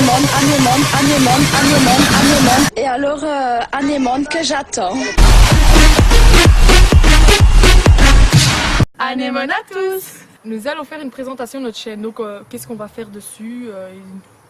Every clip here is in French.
anémone. Et alors, anémone que j'attends. Anémone à tous. Nous allons faire une présentation de notre chaîne, donc qu'est-ce qu'on va faire dessus, et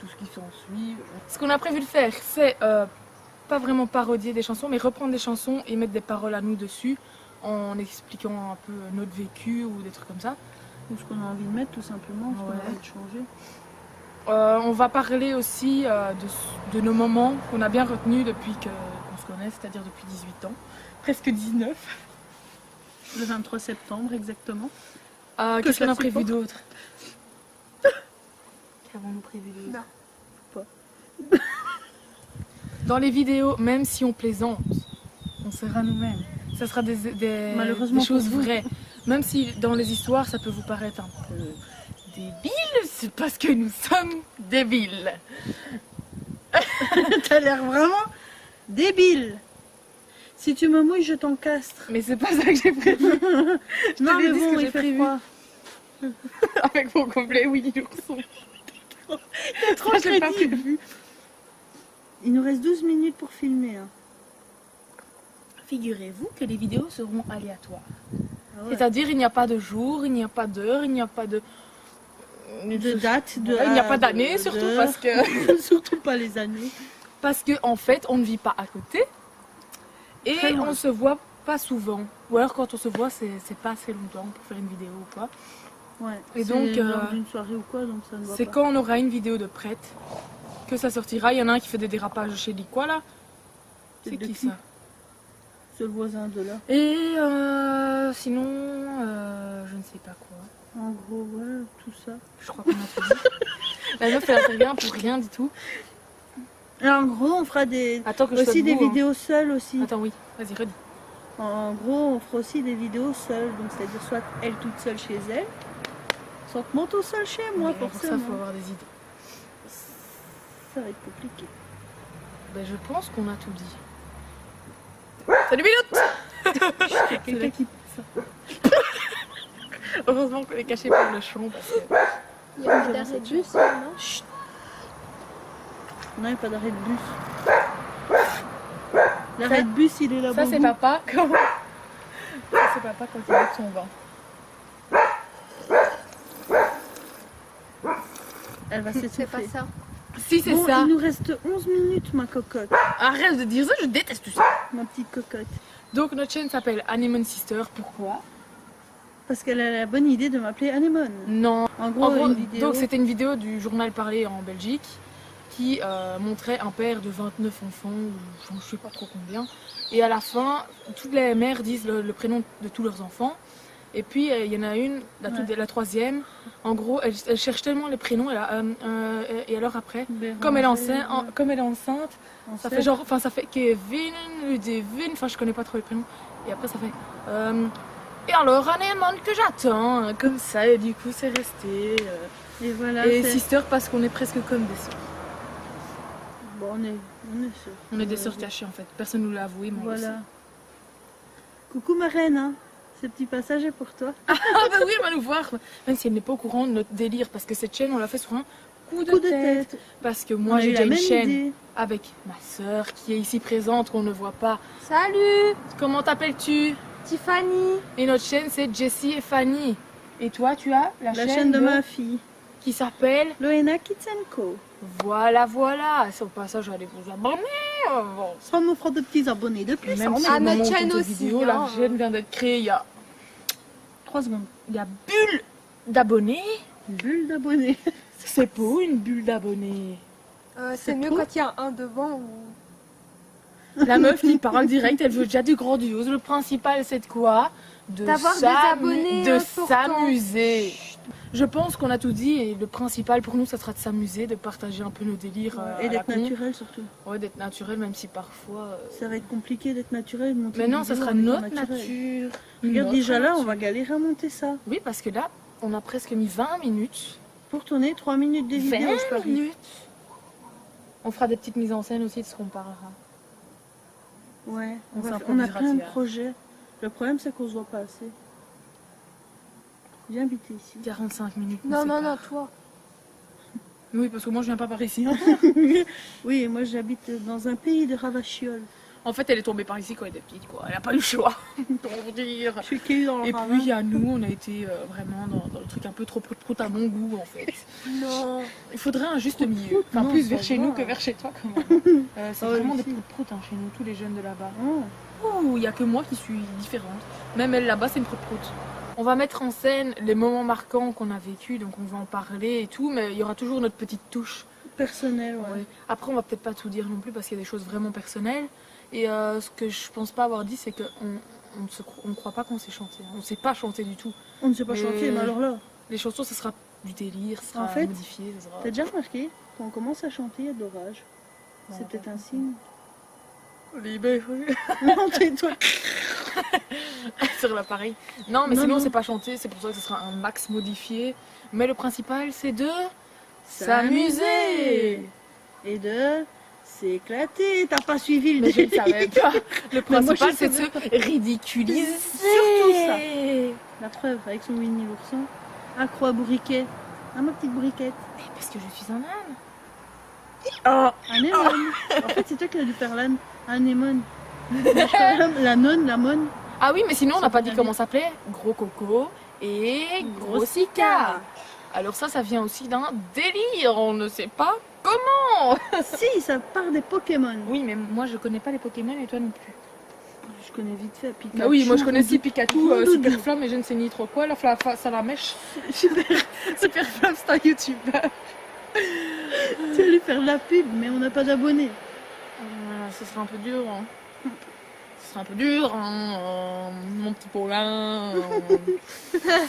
tout ce qui s'ensuit. Ce qu'on a prévu de faire, c'est pas vraiment parodier des chansons, mais reprendre des chansons et mettre des paroles à nous dessus, en expliquant un peu notre vécu ou des trucs comme ça. Ou ce qu'on a envie de mettre tout simplement, ce qu'on a envie de changer. On va parler aussi de nos moments qu'on a bien retenus depuis qu'on se connaît, c'est-à-dire depuis 18 ans, presque 19. Le 23 septembre exactement. Qu'est-ce qu'on a prévu d'autre? Qu'avons-nous prévu d'autre? Non. Pas. Dans les vidéos, même si on plaisante, on sera nous-mêmes. Ça sera des choses vraies. Même si dans les histoires, ça peut vous paraître un peu débile, c'est parce que nous sommes débiles. T'as l'air vraiment débile. Si tu me mouilles, je t'encastre. Mais c'est pas ça que j'ai prévu. Non, mais bon, il il fait froid. Avec mon complet, oui, l'ourson. Trop crédible. Il nous reste 12 minutes pour filmer. Hein. Figurez-vous que les vidéos seront aléatoires. Ah ouais. C'est-à-dire, il n'y a pas de jour, il n'y a pas d'heure, il n'y a pas de date, il n'y a pas d'année, surtout parce que... surtout pas les années. Parce que en fait, on ne vit pas à côté. Et on se voit pas souvent. Ou alors quand on se voit, c'est pas assez longtemps pour faire une vidéo ou quoi. Ouais. Et donc lors d'une soirée ou quoi, donc ça ne va c'est pas. quand on aura une vidéo de prête que ça sortira. Il y en a un qui fait des dérapages chez lui, quoi là. C'est qui ça? C'est le voisin de là. Et sinon, je ne sais pas quoi. En gros, ouais, tout ça. Je crois qu'on a tout dit. La meuf elle intervient pour rien du tout. Et en gros, on fera aussi des vidéos seules aussi. Attends, oui, vas-y, redis. En gros, on fera aussi des vidéos seules, donc c'est-à-dire soit elle toute seule chez elle, soit moi tout seul chez moi, Pour forcément. ça, il faut avoir des idées. Ça va être compliqué. Ben, je pense qu'on a tout dit. Salut Biloute. Quelqu'un qui... Heureusement qu'on est caché par le champ parce que... Il y a un arrêt de bus, non? Chut. Non, il n'y a pas d'arrêt de bus. L'arrêt de bus, il est là-bas. Ça, c'est papa quand... Ça, c'est papa quand il met son vin. Elle va s'étouffer. C'est pas ça. Si, c'est bon, ça. Il nous reste 11 minutes, ma cocotte. Arrête de dire ça, je déteste tout ça. Ma petite cocotte. Donc, notre chaîne s'appelle Anémone Sister. Pourquoi? Parce qu'elle a la bonne idée de m'appeler Anémone. Non. En gros, une vidéo... Donc, c'était une vidéo du journal parlé en Belgique qui montrait un père de 29 enfants, ou je ne sais pas trop combien. Et à la fin, toutes les mères disent le prénom de tous leurs enfants. Et puis, il y en a une, la troisième, en gros, elle cherche tellement les prénoms, et alors après, comme elle est enceinte, ça fait genre, enfin ça fait Kevin, Ludivine, enfin je connais pas trop les prénoms. Et après ça fait, et alors Anémone que j'attends, comme ça, et du coup c'est resté. Et voilà. Et sister parce qu'on est presque comme des sœurs. Bon, on est sœurs. On est des sœurs cachées en fait, personne nous l'a avoué, mais on le sait. Voilà. Coucou ma reine, hein. Ce petit passage est pour toi. Ah bah oui, elle va nous voir, même si elle n'est pas au courant de notre délire, parce que cette chaîne on l'a fait sur un coup de tête. Parce que moi j'ai déjà une chaîne avec ma soeur qui est ici présente, qu'on ne voit pas. Salut! Comment t'appelles-tu? Tiffany. Et notre chaîne c'est Jessie et Fanny. Et toi tu as la chaîne de ma fille. Qui s'appelle Loena Kids & Co. Voilà, voilà. Sur le passage, allez vous abonner. Bon. Ça me fera de petits abonnés de plus. Même à notre chaîne aussi. Vidéo, la chaîne vient d'être créée il y a 3 secondes. Il y a bulle d'abonnés. Bulle d'abonnés. C'est beau une bulle d'abonnés. C'est mieux quand il y a un devant ou... La meuf qui parle direct, elle veut déjà du grandiose. Le principal c'est de quoi? D'avoir des abonnés. De s'amuser. Je pense qu'on a tout dit et le principal pour nous ça sera de s'amuser, de partager un peu nos délires. Et d'être naturel surtout. Ouais, d'être naturel même si parfois... Ça va être compliqué d'être naturel. Mais non, ça sera notre nature. Regarde déjà là, on va galérer à monter ça. Oui, parce que là, on a presque mis 20 minutes. Pour tourner 3 minutes de vidéo, 20 minutes. On fera des petites mises en scène aussi de ce qu'on parlera. Ouais, on a plein de projets. Le problème c'est qu'on se voit pas assez. Viens habiter ici. 45 minutes. Non, non, non, toi. Oui, parce que moi je viens pas par ici. Hein. Oui, moi j'habite dans un pays de ravachioles. En fait, elle est tombée par ici quand elle était petite, quoi. Elle a pas eu le choix, pour dire. Je suis cueillie dans le Et ravin. puis à nous, on a été vraiment dans le truc un peu trop prout à mon goût, en fait. Non. Il faudrait un juste milieu. Enfin, Non, plus ça vers chez va. nous que vers chez toi, quand même. C'est Ah ouais, vraiment des ici. prout hein, chez nous, tous les jeunes de là-bas. Oh. Oh, il y a que moi qui suis différente. Même elle là-bas, c'est une prout. On va mettre en scène les moments marquants qu'on a vécu, donc on va en parler et tout, mais il y aura toujours notre petite touche. Personnel, ouais. Ouais. Après, on va peut-être pas tout dire non plus parce qu'il y a des choses vraiment personnelles. Et ce que je pense pas avoir dit, c'est qu'on ne croit pas qu'on sait chanter. On sait pas chanter du tout. On ne sait pas Mais- chanter, mais alors là, Les chansons, ce sera du délire, ce sera En fait, modifié. Ce sera... t'as déjà remarqué, quand on commence à chanter, il y a de l'orage. Non, C'est peut-être pas un signe. Libéré Non, tais-toi. sur l'appareil. Non, mais Non, sinon, non. on sait pas chanter, c'est pour ça que ce sera un max modifié. Mais le principal, c'est de S'amuser. Et de s'éclater. T'as pas suivi le Mais je ne délire. savais pas. Le Mais moi, principal, je c'est de savais se ridiculiser. Surtout ça. La preuve, avec son mini ourson. Accroix bourriquet. Ah, ma petite bourriquette. Mais parce que je suis un âne. Un anémone. En fait, c'est toi qui as dû faire l'âne. Anémone. La nonne, la monne. Ah oui, mais sinon, on n'a pas dit bien comment ça s'appelait. Gros Coco et Gros Sika. Alors ça vient aussi d'un délire. On ne sait pas comment. Si, ça part des Pokémon. Oui, mais moi, je connais pas les Pokémon et toi non plus. Je connais vite fait Pikachu. Bah oui, moi je connais aussi Pikachu, Rondoudou. Super Flamme et je ne sais ni trop quoi. La ça la mèche. Super Flamme, c'est un youtubeur. Tu vas lui faire de la pub, mais on n'a pas d'abonnés. Ce sera un peu dur. Hein. Ce sera un peu dur, hein, mon petit Paulin.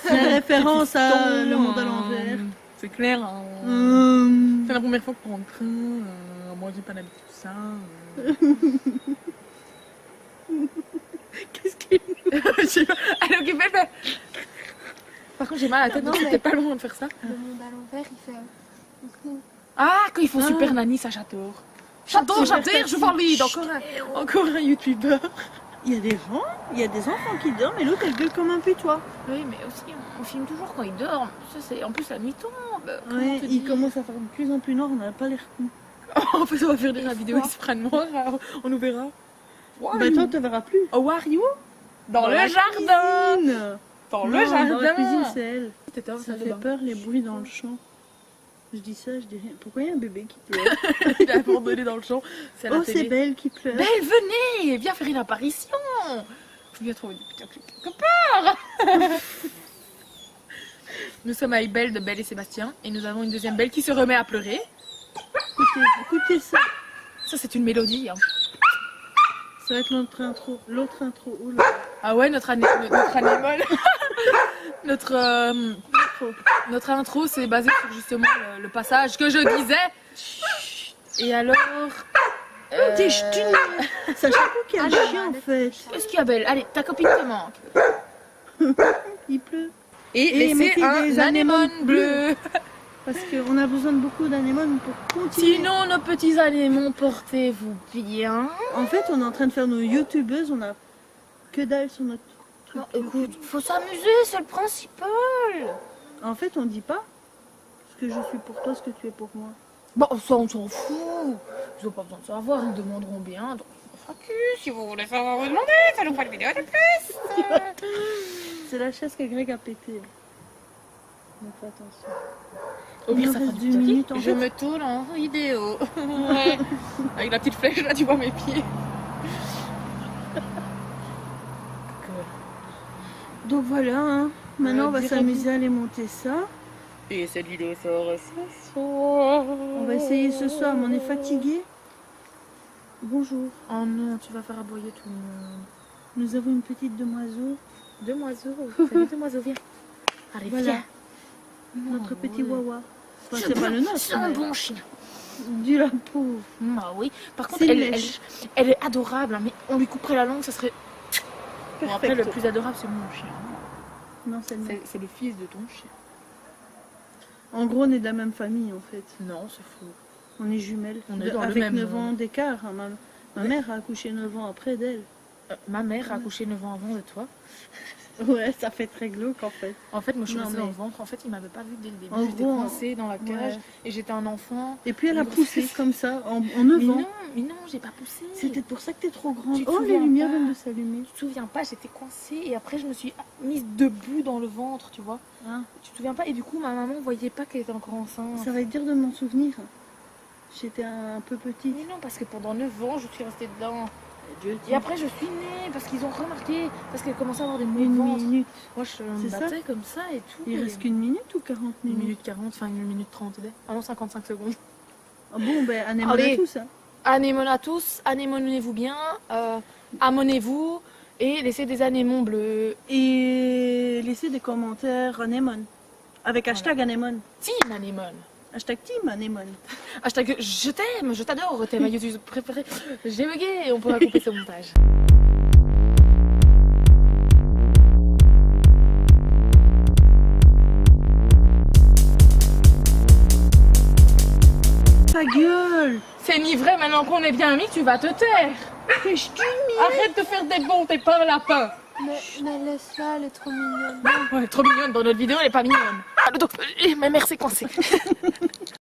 La référence à Piston, Le Monde à l'envers. C'est clair. Hein. Hum. C'est la première fois que je prends le train. Moi j'ai pas l'habitude de ça. Qu'est-ce qu'il Je sais pas. Elle est occupée de... Par contre j'ai mal à la tête, Non, donc mais- c'était pas loin de faire ça. Le monde à l'envers, il fait. Ah, quand ils font Ah. Super Nanny, ça j'adore. J'adore, Super je Nanny. valide. Encore un youtubeur. Il y a des gens, il y a des enfants qui dorment et l'autre elle gueule comme un putois. Oui, mais aussi, on filme toujours quand ils dorment. Ça, c'est... En plus, la nuit tombe. Comment Ouais, te il dire commence à faire de plus en plus noir, on n'a pas l'air con. En fait, on va faire la vidéo, ils se prennent noir, on nous verra. Bah toi, on te verra plus. Oh, are you? Dans le la jardin. cuisine. Dans Non, le jardin. Dans la cuisine, c'est elle. C'était Ça fait peur les bruits dans le champ. Je dis ça, je dis rien. Pourquoi il y a un bébé qui pleure? Il a abandonné dans le champ. C'est à la Oh, c'est télé. Belle qui pleure. Belle, venez, viens faire une apparition. Faut bien trouver du putain quelque part. Nous sommes avec Belle de Belle et Sébastien et nous avons une deuxième Belle qui se remet à pleurer. Écoutez ça. Ça, c'est une mélodie. Hein. Ça va être l'autre intro. L'autre intro. Oh là. Ah ouais, notre anémone. Notre intro, c'est basé sur justement le passage que je disais. Et alors... T'es ch'tune. Sachez pas qu'il y a un chien en fait. Qu'est-ce qu'il y a, Belle? Allez, ta copine te manque. Il pleut. Et laissez mettez un des anémone anémones bleu. Parce qu'on a besoin de beaucoup d'anémones pour continuer. Sinon, nos petits anémons, portez-vous bien. En fait, on est en train de faire nos youtubeuses. On a que dalle sur notre truc. Non, écoute, faut s'amuser, c'est le principal. En fait, on dit pas ce que je suis pour toi, ce que tu es pour moi. Bon, ça, on s'en fout. Ils n'ont pas besoin de savoir, ils nous demanderont bien. Donc, on fera que si vous voulez savoir, vous demandez. Ça nous fera une vidéo de plus. C'est la chaise que Greg a pété. Donc fais attention. Au pire, Il ça nous fera reste du 2 tapis. minutes, en Je fait. me tourne en vidéo. Ouais. Avec la petite flèche, là, tu vois mes pieds. Donc voilà, hein. Maintenant on va Dis-moi s'amuser à aller monter ça. Et cette vidéo sort ce soir. On va essayer ce soir, mais on est fatigué. Bonjour. Oh non, tu vas faire aboyer tout le monde. Nous avons une petite demoiselle. Demoiseau, salut demoiseau, viens. Allez, Voilà. viens. Notre petit ouais. wawa. Enfin, c'est pas le nôtre. C'est un mais- bon chien. Du la pauvre. Ah oui. Par contre, C'est une elle, lèche. elle est adorable, hein, mais on lui couperait la langue, ça serait... Bon, après, le Perfecto. plus adorable, c'est mon chien. Non, c'est le nôtre. C'est le fils de ton chien. En gros, on est de la même famille en fait. Non, c'est fou. On est jumelles. On est dans le avec même 9 ans monde. d'écart. Hein. Ma mère a accouché 9 ans après d'elle. Ma mère a accouché 9 ans avant de toi. Ouais, ça fait très glauque en fait. En fait, moi je suis Non, restée mais- dans le ventre. En fait, il m'avait pas vu dès le début. En J'étais gros, coincée dans la cage ouais. et j'étais un enfant. Et puis elle a Mais poussé grossesse. comme ça, en Mais 9 ans. non, mais non, j'ai pas poussé. C'était pour ça que t'es trop grande. Tu te Oh, les souviens lumières pas? viennent de s'allumer. Tu te souviens pas, j'étais coincée et après je me suis mise debout dans le ventre, tu vois. Hein, Tu te souviens pas? Et du coup, ma maman voyait pas qu'elle était encore enceinte. ça va être dur de m'en souvenir. J'étais un peu petite. Mais non, parce que pendant 9 ans, je suis restée dedans. Dieu Et après, je suis née parce qu'ils ont remarqué, parce qu'elle commençait à avoir des maux de une ventre. minute. Moi, je me C'est ça? battais comme ça et tout. Il et reste qu'une minute ou 40 1 minutes? minute 40, enfin 1 minute 30. Ah non, 55 secondes. Ah bon, ben anémone Allez. à tout ça. Anémone à tous, anémonez-vous bien, amonez-vous et laissez des anémons bleus. Et laissez des commentaires anémone. Avec hashtag anémone. Team anémone. Hashtag team anémone. Hashtag je t'aime, je t'adore, t'es ma youtubeuse préférée. J'ai bugué, on pourra couper ce montage. Ta gueule! C'est ni vrai, maintenant qu'on est bien amis, tu vas te taire. Mais je t'ai Arrête de faire des bons, t'es pas un lapin. Mais laisse-la, elle est trop mignonne. Ouais, trop mignonne, dans notre vidéo elle est pas mignonne. Ah, donc, ma mère s'est coincée.